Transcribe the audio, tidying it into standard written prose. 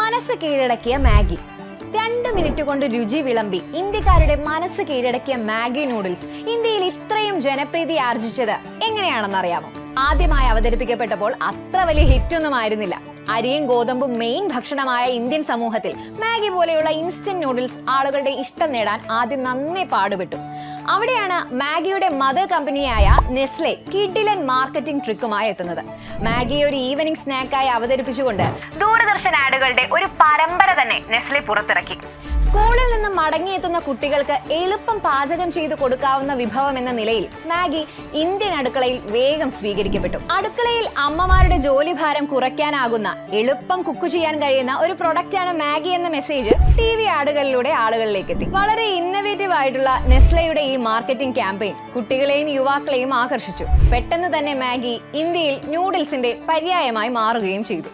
മനസ്സ് കീഴടക്കിയ Maggi. 2 minute കൊണ്ട് രുചി വിളമ്പി ഇന്ത്യക്കാരുടെ മനസ്സ് കീഴടക്കിയ മാഗി നൂഡിൽസ് ഇന്ത്യയിൽ ഇത്രയും ജനപ്രീതി ആർജിച്ചത് എങ്ങനെയാണെന്നറിയാമോ? ആദ്യമായി അവതരിപ്പിക്കപ്പെട്ടപ്പോൾ അത്ര വലിയ ഹിറ്റൊന്നും ആയിരുന്നില്ല. അരിയും ഗോതമ്പും മെയിൻ ഭക്ഷണമായ ഇന്ത്യൻ സമൂഹത്തിൽ മാഗി പോലെയുള്ള ഇൻസ്റ്റന്റ് നൂഡിൽസ് ആളുകളുടെ ഇഷ്ടം നേടാൻ ആദ്യം നന്നേ പാടുപെട്ടു. അവിടെയാണ് മാഗിയുടെ മദർ കമ്പനിയായ നെസ്ലെ കിഡിലൻ മാർക്കറ്റിംഗ് ട്രിക്കുമായി എത്തുന്നത്. മാഗി ഒരു ഈവനിംഗ് സ്നാക്കായി അവതരിപ്പിച്ചുകൊണ്ട് ദൂരദർശൻ ആഡുകളുടെ ഒരു പരമ്പര തന്നെ നെസ്ലെ പുറത്തിറക്കി. സ്കൂളിൽ നിന്ന് മടങ്ങിയെത്തുന്ന കുട്ടികൾക്ക് എളുപ്പം പാചകം ചെയ്ത് കൊടുക്കാവുന്ന വിഭവം എന്ന നിലയിൽ മാഗി ഇന്ത്യൻ അടുക്കളയിൽ വേഗം സ്വീകരിക്കപ്പെട്ടു. അടുക്കളയിൽ അമ്മമാരുടെ ജോലിഭാരം കുറയ്ക്കാനാകുന്ന, എളുപ്പം കുക്ക് ചെയ്യാൻ കഴിയുന്ന ഒരു പ്രൊഡക്റ്റാണ് മാഗി എന്ന മെസ്സേജ് TV ആഡുകളിലൂടെ ആളുകളിലേക്ക് എത്തി. വളരെ ഇന്നവേറ്റീവ് ആയിട്ടുള്ള നെസ്ലയുടെ ഈ മാർക്കറ്റിംഗ് ക്യാമ്പയിൻ കുട്ടികളെയും യുവാക്കളെയും ആകർഷിച്ചു. പെട്ടെന്ന് തന്നെ മാഗി ഇന്ത്യയിൽ നൂഡിൽസിന്റെ പര്യായമായി മാറുകയും ചെയ്തു.